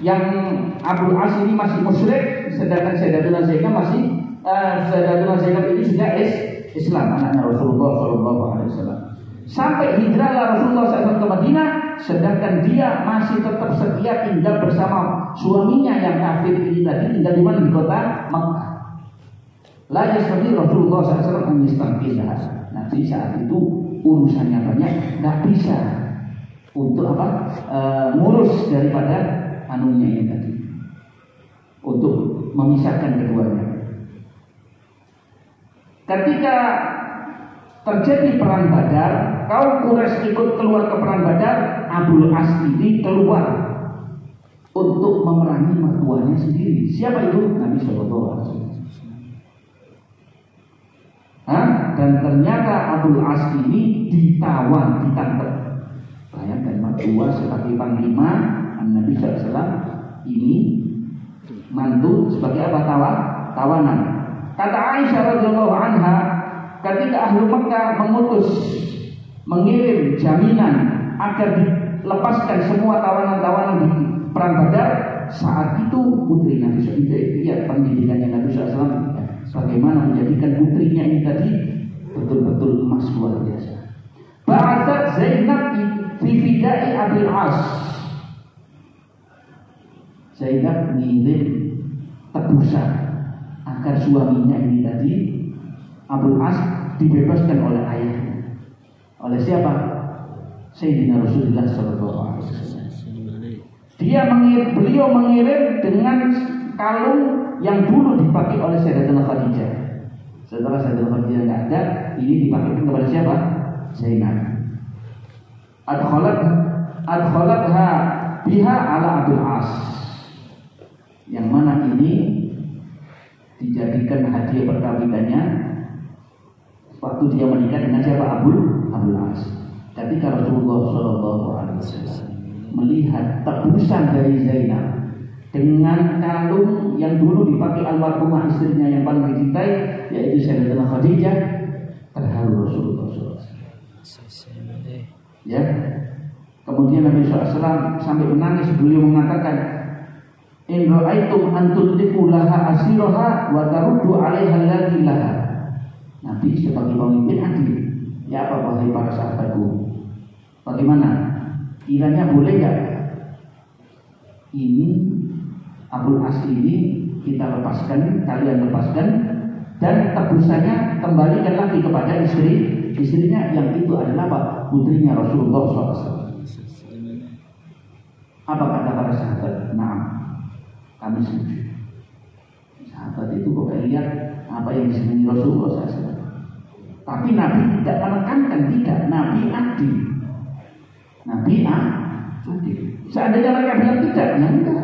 yang Abul As ini masih musyrik, sedangkan Sayyidatuna Zainab ini sudah Islam, anaknya Rasulullah SAW. Sampai hijrahlah Rasulullah SAW ke Madinah, sedangkan dia masih tetap setia tinggal bersama suaminya yang kafir ini tadi, tinggal di mana, di kota Makkah. La yastati Rasulullah SAW mengistanqidha. Nah, di saat itu urusannya banyak, nggak bisa untuk ngurus daripada anunya ini tadi, untuk memisahkan keduanya. Ketika terjadi perang Badar, kaum Quraisy ikut keluar ke perang Badar. Abul As ini keluar untuk memerangi mertuanya sendiri. Siapa itu? Nabi Sallallahu Alaihi Wasallam. Dan ternyata Abul As ini ditawar, ditangkap. Bayangkan, mertua sebagai panglima Nabi Sallallahu Alaihi Wasallam, ini mantu sebagai apa? Tawanan. Kata Aisyah radhiyallahu anha, ketika ahli Mekah mengirim jaminan agar dilepaskan semua tawanan-tawanan di perang Badar, saat itu putri Nabi SAW, lihat pendidikannya Nabi SAW, bagaimana menjadikan putrinya ini tadi betul-betul emas luar biasa. Ba'atsat Zainab fi fida'i Abil As. Zainab mengirim tebusan agar suaminya ini tadi Abul As dibebaskan oleh ayahnya. Oleh siapa? Sayyidina Rasulullah SAW. Beliau mengirim dengan kalung yang dulu dipakai oleh Sayyidatuna Khadijah. Setelah Sayyidatuna Khadijah nggak ada, ini dipakai kepada siapa? Zainab. Adkhalatha biha ala Abul As. Yang mana ini dijadikan hadiah perkawinannya waktu dia menikah dengan siapa? Abul As. Ketika Rasulullah SAW melihat tebusan dari Zainab dengan kalung yang dulu dipakai almarhumah istrinya yang paling dicintai, yaitu Sayyidatuna Khadijah, terharu Rasulullah SAW. Ya. Kemudian Nabi SAW sampai menangis, beliau mengatakan, in ra'aitum an tudriku laha asiraha wa taruddu 'alaiha alladhi laha. Nabi sebagai pemimpin adil. Ya apa wahai para sahabatku? Bagaimana? Kiranya boleh enggak ini Abul As ini kita lepaskan, kalian lepaskan, dan tebusannya kembalikan lagi kepada istrinya yang itu adalah apa? Putrinya Rasulullah SAW. Apa kata para sahabat? Nah, kami setuju. Sahabat itu kok lihat apa yang disenangi Rasulullah SAW. Tapi Nabi tidak menekankan, tidak. Nabi adil. Seandainya mereka bilang tidak, ya enggak.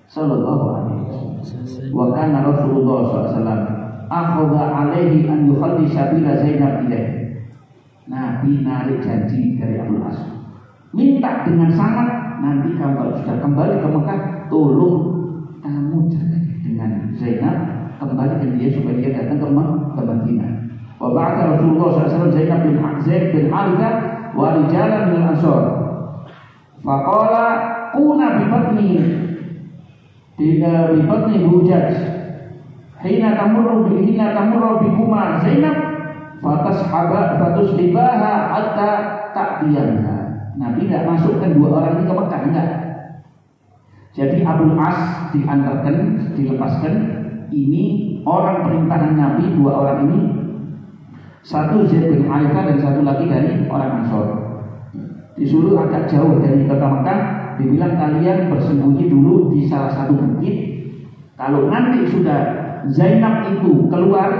Sallallahu alaihi wasallam. Wa kana Rasulullah SAW akhadha alaihi an yukhalli sabila Zainab ilaih. Nabi narik janji dari Abul As, minta dengan sangat, nanti kamu kalau sudah kembali ke Mekah, tolong kamu cerai dengan Zainab, kembalikan dia supaya dia datang ke Madinah. Wa ba'atha Rasulullah SAW Zainab bin Harithah wa rijalan min al-ansar. Faqala kuna bi batni hujaj hina tamurru bikuma Zainab fatushibaha hatta ta'tiyanha. Nabi tidak masukkan dua orang ini ke Mekah, enggak. Jadi Abul As dilepaskan. Ini orang perintahan Nabi, dua orang ini, satu Zaid bin Harithah dan satu lagi dari orang Ansor. Disuruh agak jauh dari kota Mekah, dibilang kalian bersembunyi dulu di salah satu bukit. Kalau nanti sudah Zainab itu keluar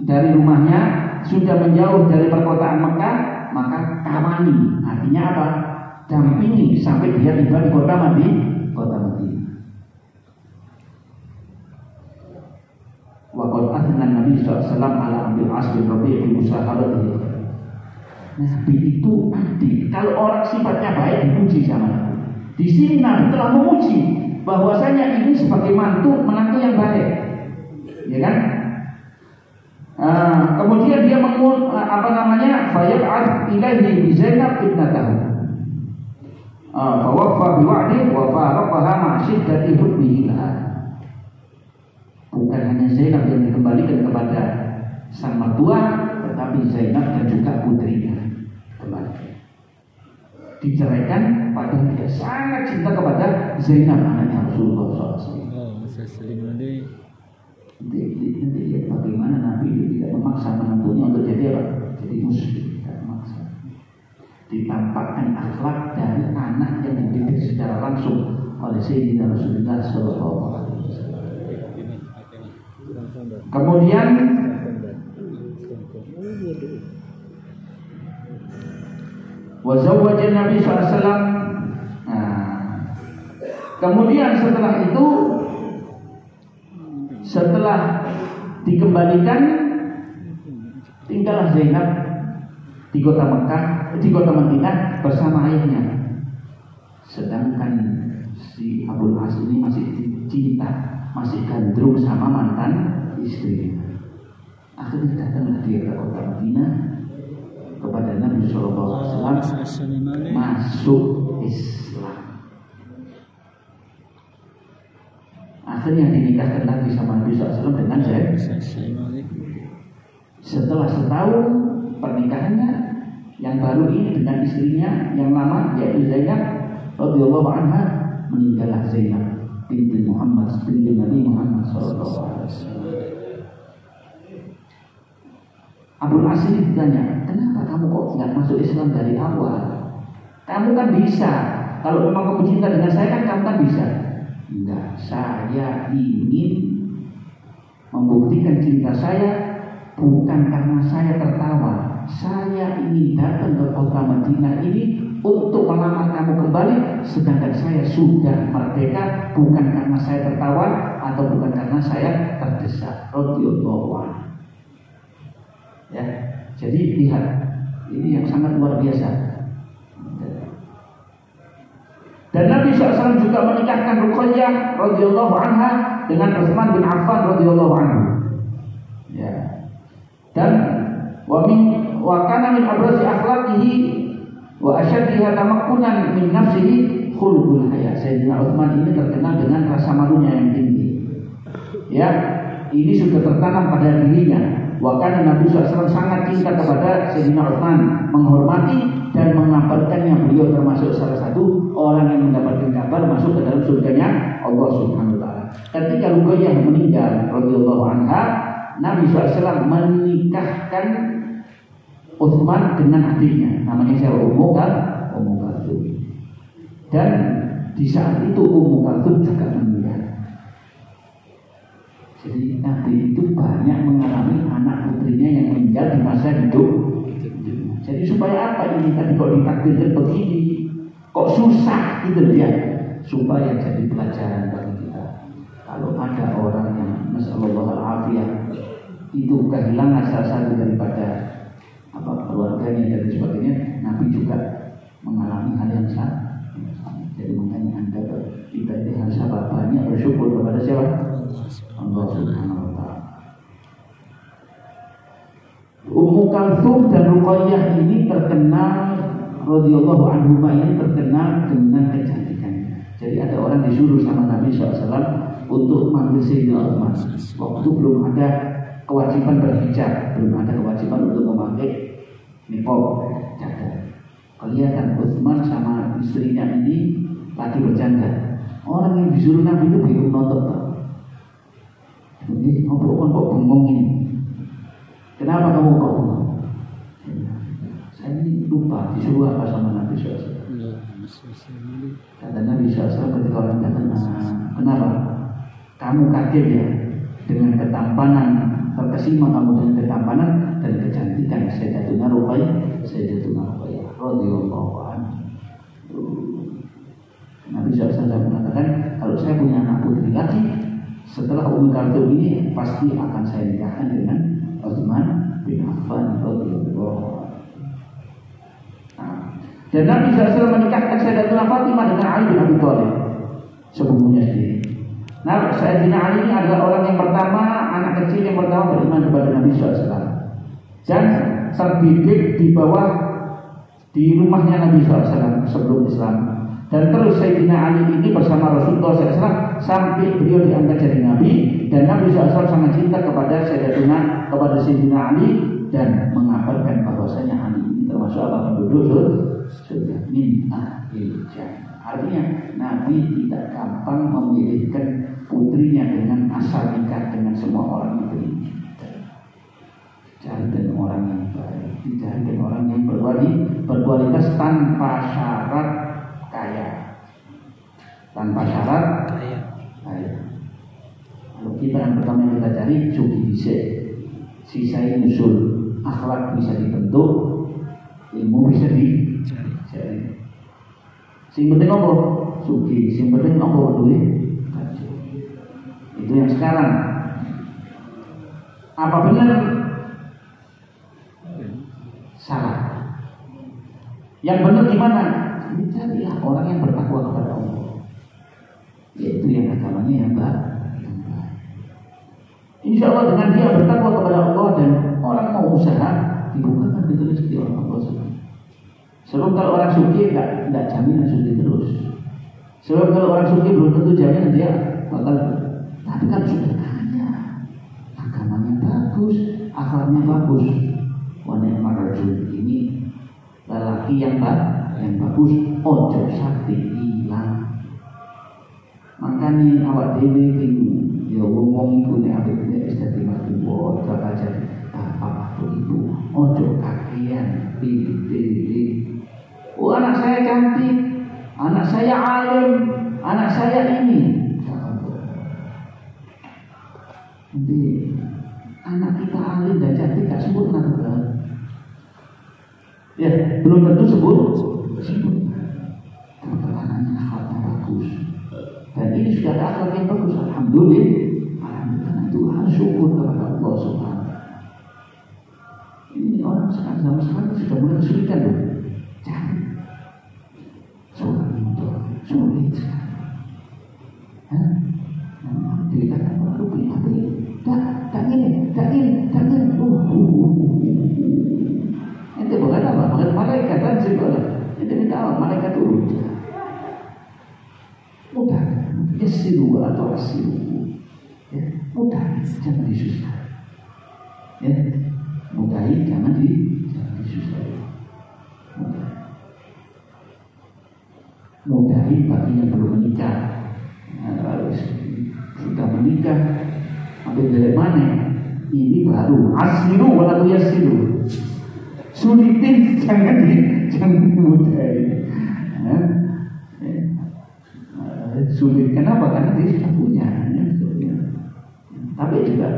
dari rumahnya, sudah menjauh dari perkotaan Mekah, maka kawani. Artinya apa? Dampingi sampai dia tiba di kota Madinah. Wa qad athna Nabi sallallahu alaihi wasallam ala Abul As bin Rabi' bi musaharatihi. Nabi itu adil. Kalau orang sifatnya baik dipuji sama Nabi. Di sini Nabi telah memuji bahwasanya ini sebagai menantu yang baik, ya kan? Kemudian dia fayab'ath ilaihi bi Zainab ibnatahu. Fawaffa biwa'di wa faraqaha ma'a hanya Zainab yang dikembalikan kepada sang mertua, tetapi Zainab dan juga putrinya kembali. Diceraikan padahal dia sangat cinta kepada Zainab anaknya Rasulullah SAW. Nanti lihat bagaimana Nabi itu tidak memaksa menantunya untuk jadi apa? Jadi muslim, tidak memaksa. Ditampakkan akhlak dari anak yang dididik secara langsung oleh Sayyidina Rasulullah SAW. Kemudian wazawwajan Nabi SAW. Kemudian setelah itu, setelah dikembalikan, tinggallah Zainab di kota Mekah, di kota Madinah bersama ayahnya. Sedangkan si Abul As ini masih cinta, masih gandrung sama mantan istrinya. Akhirnya datanglah dia ke kota Madinah kepada Nabi Sallallahu Alaihi Wasallam, masuk Islam. Akhirnya dinikahkan lagi sama Nabi SAW dengan Zaid. Setelah setahun pernikahannya yang baru ini dengan istrinya yang lama yaitu Zainab radhiyallahu anha, meninggallah Zainab binti Muhammad binti Nabi Muhammad SAW. Abul As ditanya, kenapa kamu kok nggak masuk Islam dari awal? Kamu kan bisa. Kalau memang kamu cinta dengan saya kan kamu kan bisa. Enggak, saya ingin membuktikan cinta saya bukan karena saya tertawa. Saya ingin datang ke kota Madinah ini untuk melamar kamu kembali, sedangkan saya sudah merdeka, bukan karena saya tertawa atau bukan karena saya terdesak. Radhiyallahu anhu. Ya, jadi lihat, ini yang sangat luar biasa. Dan Nabi SAW juga menikahkan Ruqayyah radhiyallahu anha dengan Utsman bin Affan radhiyallahu anhu. Ya. Dan wa kana min abrazi akhlaqihi wa asyaddiha tamakkunan min nafsihi khuluqul haya. Sayyidina Utsman ini terkenal dengan rasa malunya yang tinggi. Ya, ini sudah tertanam pada dirinya. Wa kana Nabi SAW sangat cinta kepada Sayyidina Utsman, menghormati dan mengabarkannya. Beliau termasuk salah satu orang yang mendapatkan kabar masuk ke dalam surganya Allah Subhanahu wa taala. Ketika Ruqayyah meninggal radhiyallahu anha, Nabi SAW menikahkan Utsman dengan adiknya, namanya siapa? Ummu Kalsum. Dan di saat itu Ummu Kalsum juga meninggal. Jadi Nabi itu banyak mengalami anak putrinya yang meninggal di masa hidup. Jadi supaya apa ini tadi kok ditakdirkan begini, kok susah gitu ya, supaya jadi pelajaran bagi kita. Kalau ada orang yang nasallallahu alafiyah itu kehilangan salah satu daripada keluarganya dan sebagainya, Nabi juga mengalami hal yang sama. Jadi makanya kita ini harus banyak bersyukur kepada siapa? Allah Subhanahu wa taala. Ummu Kalsum dan Ruqayyah ini terkenal radhiyallahu anhuma, ini terkenal dengan kecantikannya. Jadi ada orang disuruh sama Nabi SAW untuk manggil Sayyidina Utsman. Waktu belum ada kewajiban berhijab, belum ada kewajiban untuk memakai niqab, cadar. Kelihatan Utsman sama istrinya ini lagi bercanda. Orang yang disuruh Nabi itu bingung nonton. Jadi ngobrol kok bengong ini. Kenapa kamu kok bengong? Saya ini lupa disuruh apa sama Nabi SAW. Kata Nabi SAW ketika orang datang, kenapa? Kamu kaget ya dengan ketampanan, terkesima kamu dengan ketampanan dan kecantikan Sayyidatuna Ruqayyah radhiyallahu anha. Nabi SAW mengatakan, kalau saya punya anak putri lagi, setelah Ummu Kalsum ini pasti akan saya nikahkan dengan Utsman bin Affan radhiyallahu anhu. Dan Nabi SAW menikahkan Sayyidatuna Fatimah dengan Ali bin Abi Thalib, sepupunya sendiri. Nah, Sayyidina Ali ini adalah orang yang pertama, anak kecil yang pertama beriman kepada Nabi SAW dan terdidik di bawah di rumahnya Nabi SAW sebelum Islam. Dan terus Sayyidina Ali ini bersama Rasulullah SAW sampai beliau diangkat jadi Nabi, dan Nabi SAW sangat cinta kepada Sayyidina Ali dan mengabarkan bahwasanya Ali ini termasuk apa penduduk surga min ahlil jannah. Artinya Nabi tidak gampang memilihkan putrinya dengan asal nikah dengan semua orang negeri. Cari dengan orang yang baik, dicari dengan orang yang berkualitas tanpa syarat kaya, tanpa syarat kaya. Kalau kita yang pertama yang kita cari sugi bisa, sisai usul, akhlak bisa dibentuk, ilmu bisa dicari. Sing penting apa? Sugi, sing penting apa duit? Itu yang sekarang. Apa benar? Salah. Yang benar gimana? Carilah orang yang bertakwa kepada Allah, yaitu yang agamanya yang baik. Insya Allah dengan dia bertakwa kepada Allah dan orang mau usaha, dibukakan pintu rezeki oleh Allah. Sebab kalau orang suki tidak jaminan suki terus. Sebab kalau orang suki belum tentu jaminan dia bakal. Tapi kan sudah kaya, agamanya bagus, akhlaknya bagus. Wanita marajul ini lelaki yang bagus, ojo sakti hilang. Makanya awak dewi tinggi, ya ngomong itu nih apa itu istri mati buat baca bapak atau ibu, ojo kakian, pilih. Oh anak saya cantik, anak saya alim, anak saya ini. Nanti anak kita alim dan cantik tak sebut nama. Ya, belum tentu sebut. Tapi anaknya akhlaknya bagus. Dan ini sudah ada akhlak yang bagus. Alhamdulillah itu harus syukur kepada Allah Subhanahu wa Ta'ala. Ini orang sekarang zaman sekarang sudah mulai kesulitan loh. Jangan. Sulit sekali. Dikatakan orang rugi apa ini? Tak ini. Ente bukan apa? Bukan malaikat kan sih boleh. Ente minta apa? Malaikat turun. Mudah. Yasiru atau asiru. Ya, mudah. Jangan disusah. Ya, mudahin jangan disusah. Mudahin bagi yang belum menikah. Harus sudah menikah. Ambil dari mana? Ini baru asiru walau yasiru. Sulitin jangan mudahin. Sulit kenapa? Karena dia sudah punya. Tapi juga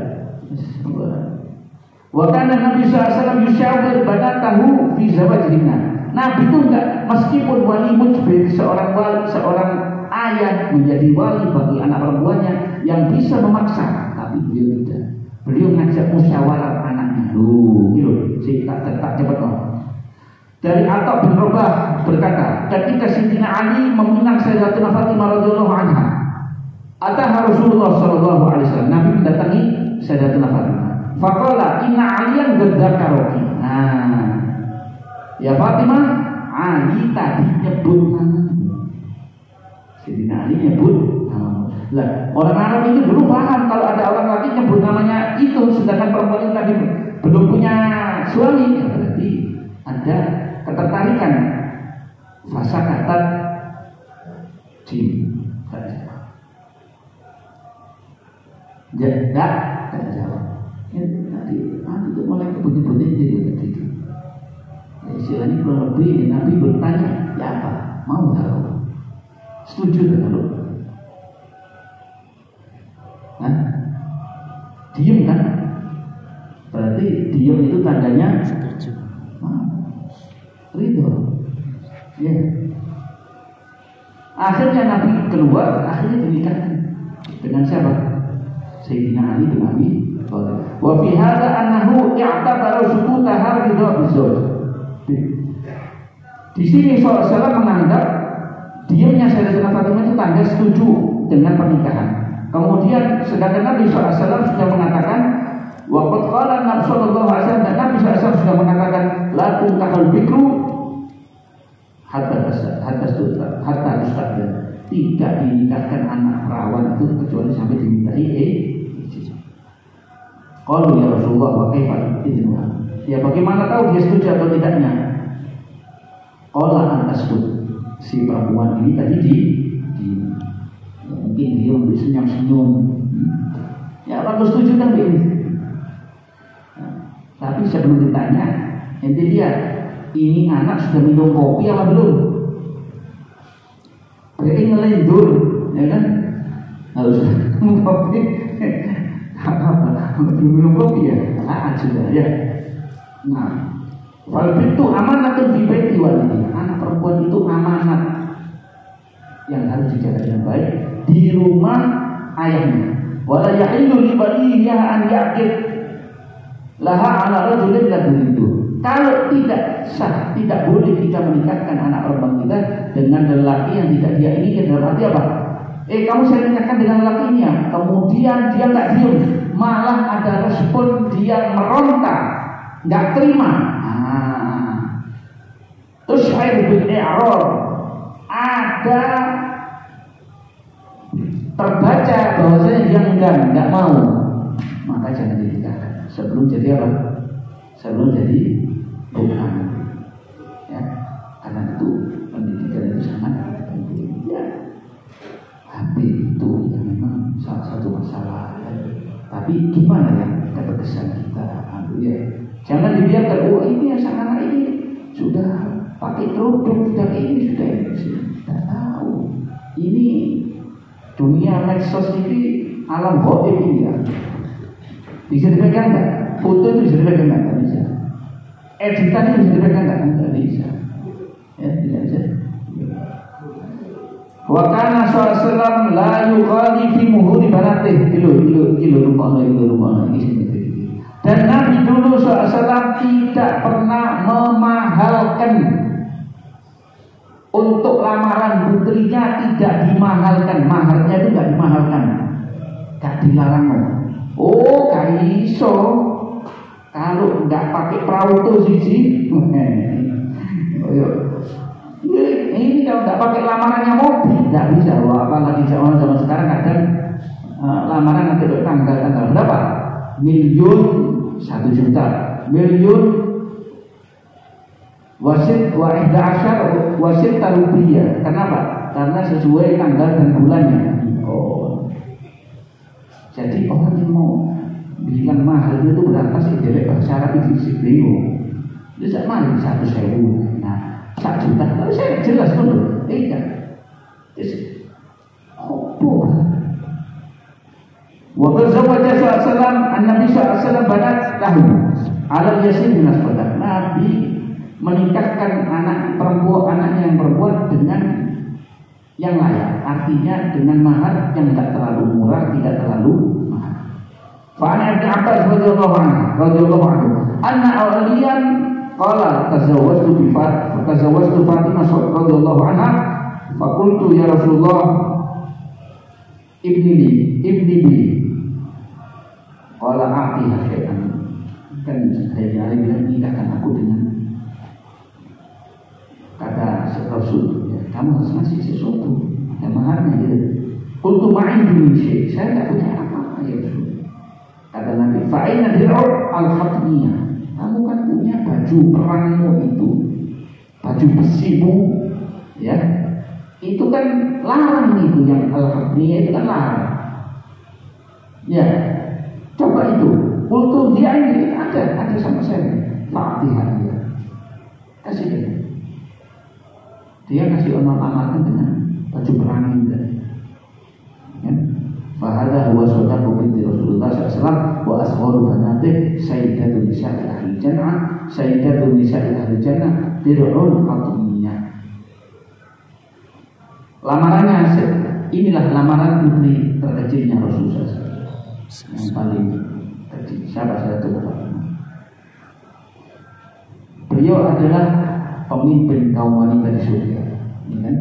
wakana Nabi SAW yusyawir banatahu fi zawajihna. Nabi itu enggak, meskipun wali mujbir, seorang ayah menjadi wali bagi anak perempuannya yang bisa memaksa, tapi beliau tidak. Beliau ngajak musyawarah anaknya. Gitu. Tak cepat kok. Dari Atha bin Rabah berkata, ketika Sayyidina Ali meminang Sayyidatina Fatimah radhiyallahu anha, ataha Rasulullah sallallahu alaihi wasallam, Nabi mendatangi Sayyidatina Fatimah. Faqala inna Aliyan dzakaroki. Ya Fatimah, Ali tadi nyebut namamu. Sayyidina Ali nyebut namamu. Lah, orang Arab itu dulu paham kalau ada orang laki nyebut namanya itu, sedangkan perempuan itu tadi belum punya suami, berarti ada ketertarikan. Fasa kata jim tidak jawab. Nanti itu mulai kebunyi-bunyi itu tadi. Istilahnya kurang lebih Nabi bertanya, ya apa? Mau tahu? Setuju tak kalau? Diam kan? Berarti diam itu tandanya setuju. Ridho. Ya. Akhirnya Nabi keluar, akhirnya dinikahkan dengan siapa? Sayyidina Ali bin Abi Thalib. Wa fi hadza annahu i'tabara sukutaha ridho bizawj. Di sini Rasulullah menganggap diamnya Sayyidatina Fatimah itu tanda setuju dengan pernikahan. Kemudian sedangkan Nabi SAW sudah mengatakan, waqad qala Nabi sallallahu alaihi wasallam, dan Nabi SAW sudah mengatakan la tunkahul bikru hatta tustaqbal. Tidak dinikahkan anak perawan itu kecuali sampai dimintai izin. Qalu ya Rasulullah wa kaifa idnuha? Ya bagaimana tahu dia setuju atau tidaknya? Qala antasbut. Si perempuan ini tadi mungkin dia senyum-senyum. Ya bagus setuju kan ini. Tapi sebelum ditanya, ente lihat ini anak sudah minum kopi apa belum? Jadi ngelindur, ya kan? Harus minum kopi. Belum minum kopi ya? Sudah ya. Nah, kalau itu amanat itu dibaiki walinya. Anak perempuan itu amanat yang harus dijaga dengan baik di rumah ayahnya. Wala yahillu li waliyha an yaqid laha ala rajulin ladun itu. Kalau tidak sah, tidak boleh kita menikahkan anak perempuan kita dengan lelaki yang tidak dia inginkan. Dalam arti apa? Kamu saya nikahkan dengan lelaki ini ya. Kemudian dia nggak diam, malah ada respon dia meronta, nggak terima. Terus saya bil i'rad, ada terbaca bahwasanya dia enggak mau, maka jangan dinikahkan sebelum jadi apa? Sebelum jadi bukan, ya, karena itu pendidikan itu sangat penting. Ya, tapi itu yang memang salah satu masalah. Ya. Tapi gimana ya keberkesan kita, ya, jangan dibiarkan. Oh ini yang anak ini sudah pakai kerudung, sudah ini sudah tidak tahu. Ini dunia medsos ini alam gaib ini ya. Bisa dipegang nggak? Foto itu bisa dipegang nggak? Tidak bisa. Editan itu bisa dipegang nggak? Tidak bisa. Ya, tidak bisa. Wa kana sallallahu la yughali fi muhuri banatih. Kilo rumah ini sini. Dan Nabi dulu SAW tidak pernah memahalkan untuk lamaran putrinya, tidak dimahalkan. Maharnya itu tidak dimahalkan, tidak dilarang. Oh, gak iso. Kalau nggak pakai perahu tuh siji. Ini kalau nggak pakai lamarannya mobil, nggak bisa. Wah, apalagi zaman sekarang kadang lamaran nanti tanggal berapa? Miliun 1 juta, miliun wasit wa ihda asyar wasit tarubiyah. Kenapa? Karena sesuai tanggal dan bulannya. Oh, jadi orang yang mau bilang mahal itu berapa sih? Jadi bahasa Arab itu bingung. Dia tak mahal 1.000. Nah, 1 juta. Tapi saya jelas dulu. Tidak. Apa? Wa tazawwaja sallallahu Nabi sallallahu banat lahu ala yasin min asfadah. Nabi menikahkan anak perempuan, anaknya yang perempuan dengan yang layak, artinya dengan mahar yang tidak terlalu murah, tidak terlalu mahal. Fa'an Ibn Abbas radhiyallahu anhu anna awliyan qala tazawwajtu Fatimah radhiyallahu anha faqultu ya Rasulullah ibni bi qala a'tiha syai'an. Kan saya bilang nikahkan aku dengan, kata Rasul, ya, kamu harus ngasih sesuatu, ada maharnya gitu. Untuk main dulu sih, saya tidak punya apa-apa ya Rasul. Kata Nabi, fa'ina dir'ur al-fatmiyah. Kamu kan punya baju perangmu itu, baju besimu, ya. Itu kan larang itu, yang al-fatmiyah itu kan larang. Ya, coba itu. Untuk dia ini ada sama saya. Fatihah dia. Kasih dia. Dia kasih amal-amalkan dengan baju perang ini. Ya. Fahada huwa sadaqu binti Rasulullah SAW wa asgharu banatih sayyidatu nisa'i ahli jannah, sayyidatu nisa'i ahli jannah dir'un fatimiyah. Lamarannya inilah lamaran putri terkecilnya Rasulullah SAW. Yang paling kecil, siapa saya tuh? Beliau adalah pemimpin kaum wanita di surga, ya kan?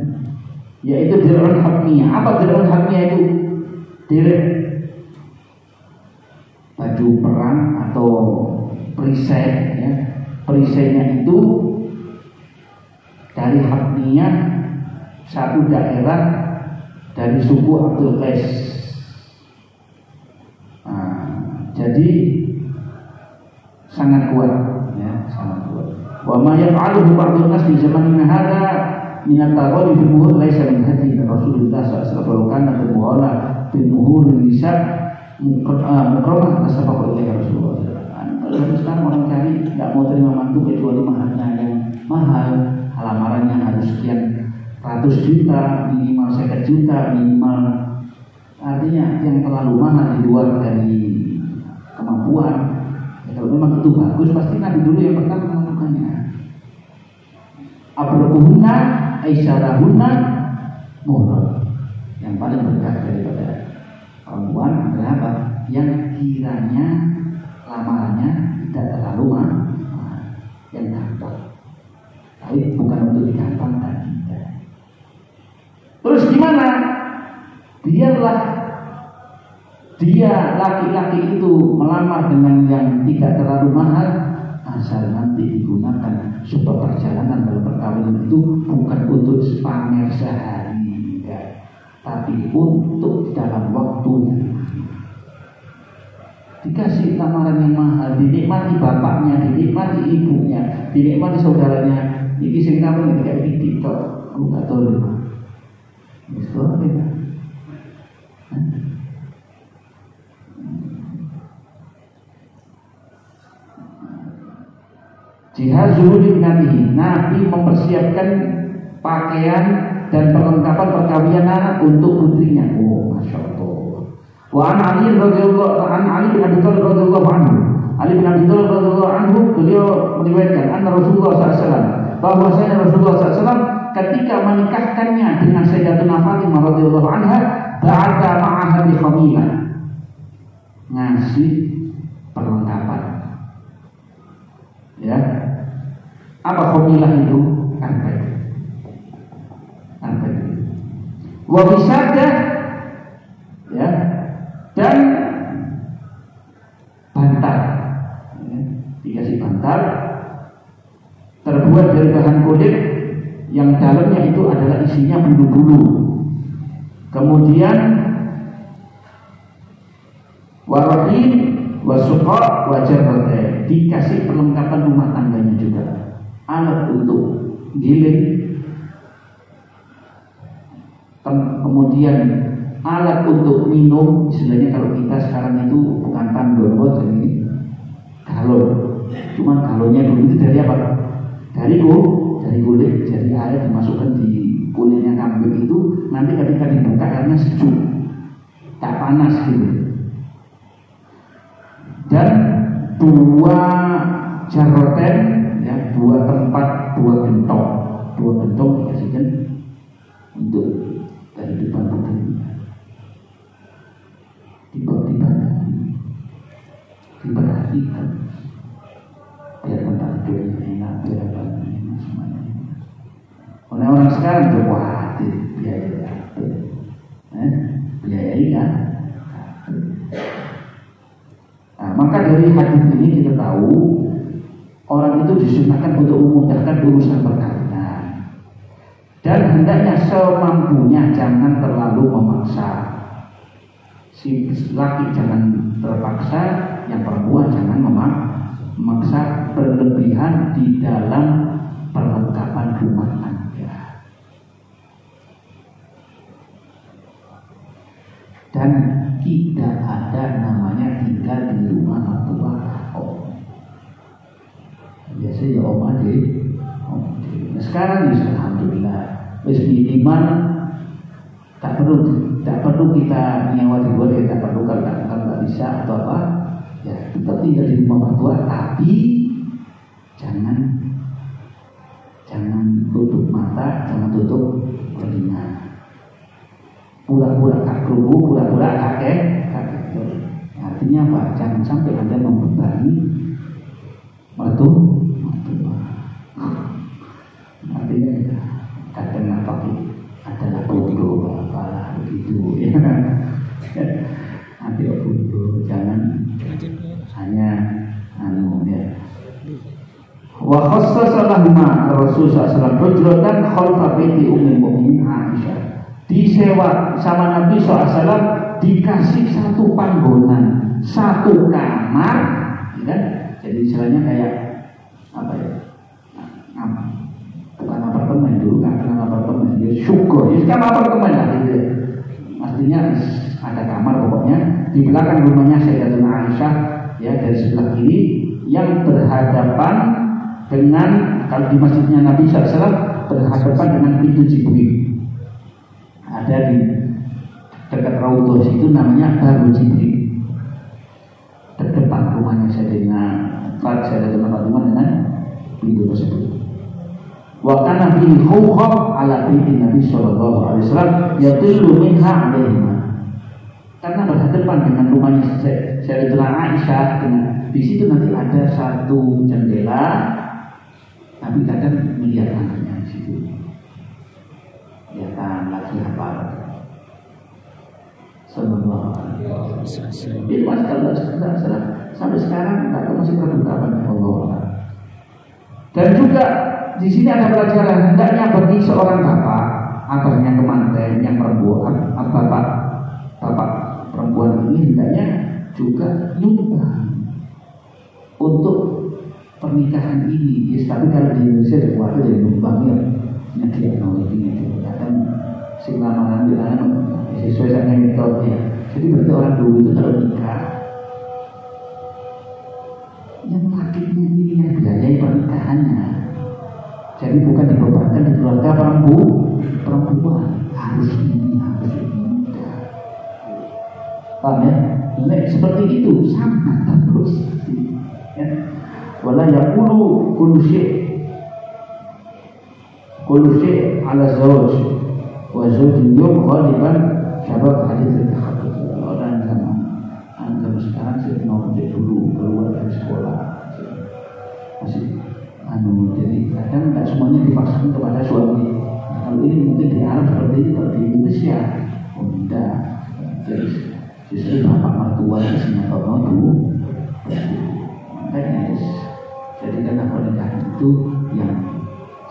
Yaitu dir'un hakmiyah. Apa dir'un hakmiyah itu? Direk baju perang atau perisai, ya. Perisainya itu dari Habniyah, satu daerah dari suku Abdul Qais. Jadi sangat kuat, ya, sangat kuat. Wa ma yaf'aluhu ba'dun nas fi zamanina hadha min at-taghalli fi muhur laisa min hadi Rasulullah sallallahu alaihi wasallam al-muhala fi muhur nisa mukramah tasabaqu ilaihi Rasulullah. Kalau sekarang orang cari tidak mau terima mantu kecuali maharnya yang mahal, lamarannya harus sekian ratus juta, minimal 50 juta, minimal, artinya yang terlalu mahal di luar dari kemampuan. Ya, kalau memang itu bagus, pasti Nabi dulu yang pertama melakukannya. Abruhunna, aisyarahunna, muhur. Yang paling berkah daripada perempuan adalah apa? Yang kiranya lamarannya tidak terlalu mahal, yang gampang. Tapi bukan untuk digampangkan. Terus gimana? Biarlah dia laki-laki itu melamar dengan yang tidak terlalu mahal, asal nanti digunakan sebuah perjalanan dalam perkawinan itu bukan untuk pamer sehari, enggak, tapi untuk dalam waktunya. Dikasih lamaran yang mahal, dinikmati bapaknya, dinikmati ibunya, dinikmati saudaranya. Ini sing kamu kayak gitu, kamu gak tahu lho. Itu apa ya? Jihazul binatihi, Nabi mempersiapkan pakaian dan perlengkapan perkawinan untuk putrinya. Oh, masya Allah. Wa an Ali radhiyallahu bin Abi Thalib radhiyallahu anhu. Ali bin Abi Thalib radhiyallahu anhu beliau meriwayatkan anna Rasulullah SAW, bahwasanya Rasulullah SAW ketika menikahkannya dengan Sayyidatuna Fatimah radhiyallahu anha, ba'atha ma'aha bi khamilah, ngasih perlengkapan. Ya, apa khamilah itu? Karpet. Karpet. Wa bisadah, ya, dan bantal. Ya, dikasih bantal terbuat dari bahan kulit yang dalamnya itu adalah isinya bulu-bulu. Kemudian warahin wasuqa wajarrate, dikasih perlengkapan rumah tangganya juga, alat untuk giling, kemudian alat untuk minum. Istilahnya kalau kita sekarang itu bukan tandon, ini galon. Cuman galonnya dulu itu dari apa? Dari kulit, jadi air dimasukkan di kulitnya kambing itu, nanti ketika dibuka airnya sejuk, tak panas gitu. Dan 2 jarroten, ya, 2 tempat, 2 gentong dikasihkan untuk kehidupan putrinya. Diperhatikan biar tempat tidurnya enak, biar apa enak semuanya. Orang-orang sekarang tuh khawatir biaya ikan. Nah, maka dari hadis ini kita tahu orang itu disunahkan untuk memudahkan urusan perkawinan, dan hendaknya semampunya, jangan terlalu memaksa. Si laki jangan terpaksa, yang perempuan jangan memaksa berlebihan di dalam perlengkapan rumah tangga. Dan tidak ada namanya tinggal di rumah mertua om. Biasanya ya om adik. Nah, sekarang ya alhamdulillah, wis minimal tak perlu kita nyewa di luar, ya tak perlu kalau nggak bisa atau apa, ya tetap tinggal di rumah mertua, tapi jangan tutup mata, jangan tutup telinga. Pura-pura kerungu, pura-pura kakek. Artinya apa? Jangan sampai Anda membebani mertua. Artinya kadang apa adalah bodoh apa begitu ya. Nanti bodoh, jangan hanya ya Wa khassasa lahuma Rasul sallallahu alaihi wasallam khalfa baiti ummul mukminin Aisyah. Disewa sama Nabi SAW, dikasih satu panggonan, satu kamar, kan? Jadi istilahnya kayak apa ya? Bukan apartemen dulu, kan? Bukan apartemen, ya syukur, ya kan apartemen lah gitu. Artinya ada kamar pokoknya di belakang rumahnya Sayyidatuna Aisyah, ya dari sebelah kiri yang berhadapan dengan, kalau di masjidnya Nabi SAW berhadapan dengan pintu Jibril. Ada di dekat Raudhah itu namanya Baru Jibril. Depan rumahnya Sayyidatuna Fatimah dengan pintu tersebut. Wa kana fihi khawkhab ala baiti Nabi sallallahu alaihi wasallam yatillu minha alaihima. Karena berhadapan dengan rumahnya Sayyidatuna Aisyah, dengan di situ nanti ada satu jendela, Nabi kadang melihat anaknya di situ. Kelihatan lagi apa? Sallallahu alaihi wasallam. Itu masih kalau sampai sekarang kita masih terbuka pada Allah. Dan juga di sini ada pelajaran, hendaknya bagi seorang bapak antaranya kemanten yang perempuan, bapak perempuan ini hendaknya juga nyumbang untuk pernikahan ini. Ya, tapi kalau di Indonesia ada kuat dari nyumbang ya. Nanti kadang si lamaran bilang sesuai dengan metode. Jadi berarti orang dulu itu kalau nikah, yang lakinya ini yang biayai pernikahannya. Jadi bukan dibebankan di keluarga perempuan, harus ini, harus ini. Paham ya? Seperti itu sangat terus. Ya. Wala yaqulu kullu syai' ala zawj wa zawjun yum ghaliban syabab hadis al-takhattuf. Orang zaman sekarang sih mau dulu keluar dari sekolah masih jadi kadang tidak semuanya dipaksakan kepada suami. Kalau ini mungkin di Arab seperti ini, kalau di Indonesia tidak. Jadi justru bapak mertua isinya bapak dulu. Makanya jadikanlah pernikahan itu yang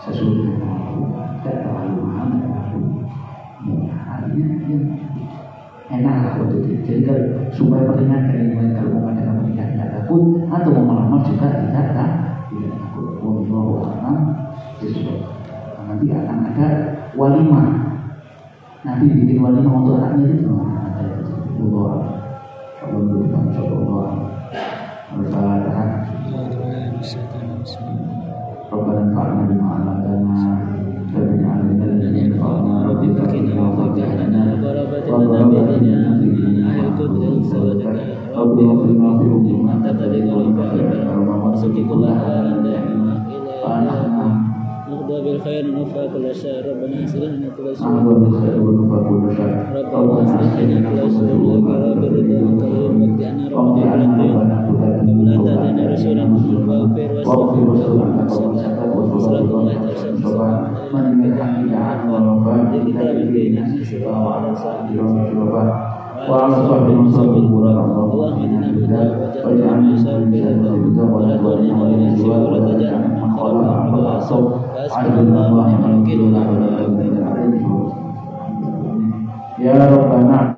sesuai dengan Allah, tidak terlalu mahal, tidak terlalu murah. Artinya yang enak lah waktu itu. Jadi kalau supaya pernikahan ini kalau mau mengadakan pernikahan tidak takut, atau mau melamar juga tidak takut. Nanti akan ada walimah. Nanti bikin walimah untuk anaknya itu. Allah, kalau kita Allah, Al-Fatihah. Rabbana fa'alna bima 'allamtana wa bina 'alimna alladhi yanfa'una rabbika qina wa qina Rabbana atina fid dunya hasanatan Rabbana qina fi ummatina نقضى بالخير ونوفى كل شر ربنا يسلمنا كل سوء ربنا يسلمنا كل سوء وقرى بالرضا والتغيير واجعلنا ربنا بالدين قبل أن تأتينا رسولا واغفر واسلم وصلاة الله ترسل لكتاب بيننا وعلى صاحبه وعلى صحبه وسلم اللهم اهدنا بالهدى واجعلنا من الهدى ولا تولنا ولا سوى ولا تجعلنا من خالف ولا عصوا فاسبحنا ونعم الوكيل ولا حول ولا قوة الا بالله. Ya Rabbana